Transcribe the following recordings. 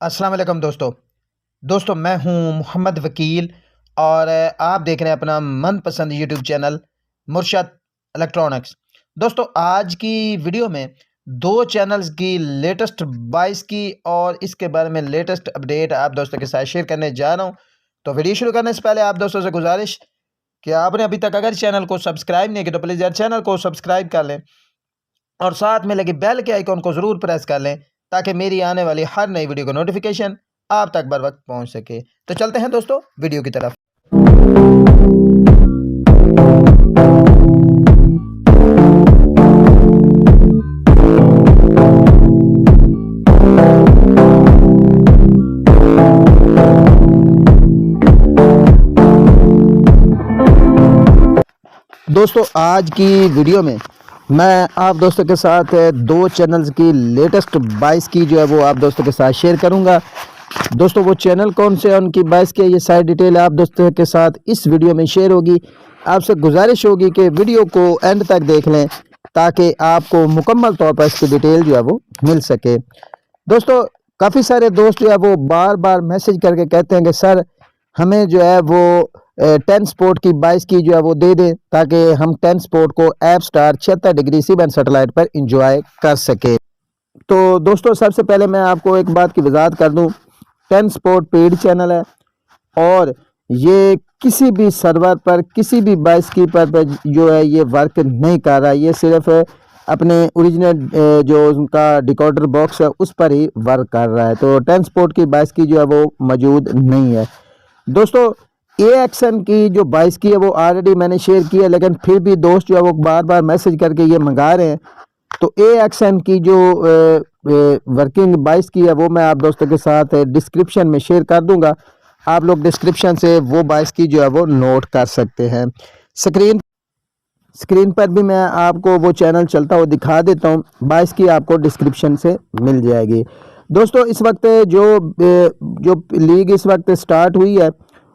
अस्सलाम वालेकुम दोस्तों मैं हूं मोहम्मद वकील और आप देख रहे हैं अपना मनपसंद यूट्यूब चैनल मुर्शद इलेक्ट्रॉनिक्स। दोस्तों आज की वीडियो में दो चैनल्स की लेटेस्ट बाइस की और इसके बारे में लेटेस्ट अपडेट आप दोस्तों के साथ शेयर करने जा रहा हूं। तो वीडियो शुरू करने से पहले आप दोस्तों से गुजारिश कि आपने अभी तक अगर चैनल को सब्सक्राइब नहीं किया तो प्लीज़ यार चैनल को सब्सक्राइब कर लें और साथ में लगी बेल के आइकॉन को ज़रूर प्रेस कर लें ताकि मेरी आने वाली हर नई वीडियो का नोटिफिकेशन आप तक बर वक्त पहुंच सके। तो चलते हैं दोस्तों वीडियो की तरफ। दोस्तों आज की वीडियो में मैं आप दोस्तों के साथ दो चैनल्स की लेटेस्ट बाइस की जो है वो आप दोस्तों के साथ शेयर करूंगा। दोस्तों वो चैनल कौन से हैं, उनकी बाइस की ये सारी डिटेल आप दोस्तों के साथ इस वीडियो में शेयर होगी। आपसे गुजारिश होगी कि वीडियो को एंड तक देख लें ताकि आपको मुकम्मल तौर पर इसकी डिटेल जो है वो मिल सके। दोस्तों काफ़ी सारे दोस्त जो है वो बार बार मैसेज करके कहते हैं कि सर हमें जो है वो 10 स्पोर्ट की 22 की जो है वो दे दें ताकि हम 10 स्पोर्ट को app star 76 degree C band satellite पर इंजॉय कर सके। तो दोस्तों सबसे पहले मैं आपको एक बात की वजाहत कर दूं, 10 स्पोर्ट पेड चैनल है और ये किसी भी सर्वर पर किसी भी 22 की पर जो है ये वर्क नहीं कर रहा। ये सिर्फ अपने ओरिजिनल जो उनका डिकोडर बॉक्स है उस पर ही वर्क कर रहा है। तो 10 स्पोर्ट की 22 की जो है वो मौजूद नहीं है। दोस्तों AXN की जो 22 की है वो ऑलरेडी मैंने शेयर की है, लेकिन फिर भी दोस्त जो है वो बार बार मैसेज करके ये मंगा रहे हैं। तो AXN की जो वर्किंग 22 की है वो मैं आप दोस्तों के साथ डिस्क्रिप्शन में शेयर कर दूंगा। आप लोग डिस्क्रिप्शन से वो 22 की जो है वो नोट कर सकते हैं। स्क्रीन पर भी मैं आपको वो चैनल चलता हुआ दिखा देता हूँ। 22 की आपको डिस्क्रिप्शन से मिल जाएगी। दोस्तों इस वक्त जो लीग इस वक्त स्टार्ट हुई है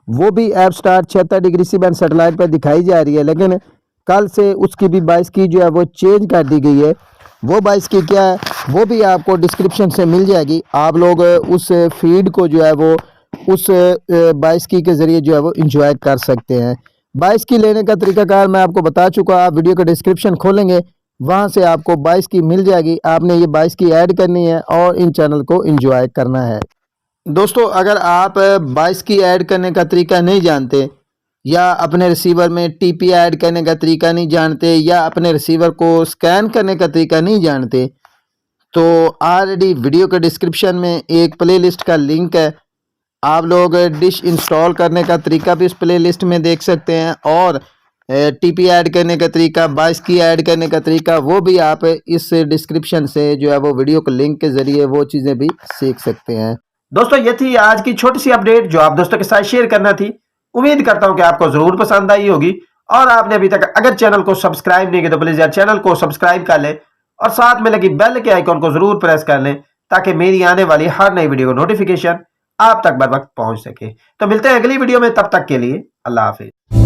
वो भी app star 76 degree C band satellite पर दिखाई जा रही है, लेकिन कल से उसकी भी 22 की जो है वो चेंज कर दी गई है। वो 22 की क्या है वो भी आपको डिस्क्रिप्शन से मिल जाएगी। आप लोग उस फीड को जो है वो उस 22 की के ज़रिए जो है वो इंजॉय कर सकते हैं। 22 की लेने का तरीकाकार मैं आपको बता चुका। आप वीडियो का डिस्क्रिप्शन खोलेंगे वहाँ से आपको 22 की मिल जाएगी। आपने ये 22 की ऐड करनी है और इन चैनल को इंजॉय करना है। दोस्तों अगर आप 22 की ऐड करने का तरीका नहीं जानते या अपने रिसीवर में TP ऐड करने का तरीका नहीं जानते या अपने रिसीवर को स्कैन करने का तरीका नहीं जानते तो ऑलरेडी वीडियो के डिस्क्रिप्शन में एक प्लेलिस्ट का लिंक है। आप लोग डिश इंस्टॉल करने का तरीका भी उस प्लेलिस्ट में देख सकते हैं और TP ऐड करने का तरीका 22 की ऐड करने का तरीका वो भी आप इस डिस्क्रिप्शन से जो है वो वीडियो के लिंक के ज़रिए वो चीज़ें भी सीख सकते हैं। दोस्तों ये थी आज की छोटी सी अपडेट जो आप दोस्तों के साथ शेयर करना थी। उम्मीद करता हूं कि आपको जरूर पसंद आई होगी और आपने अभी तक अगर चैनल को सब्सक्राइब नहीं किया तो प्लीज यार चैनल को सब्सक्राइब कर लें और साथ में लगी बेल के आइकॉन को जरूर प्रेस कर लें ताकि मेरी आने वाली हर नई वीडियो का नोटिफिकेशन आप तक बर वक्त पहुंच सके। तो मिलते हैं अगली वीडियो में, तब तक के लिए अल्लाह हाफिज।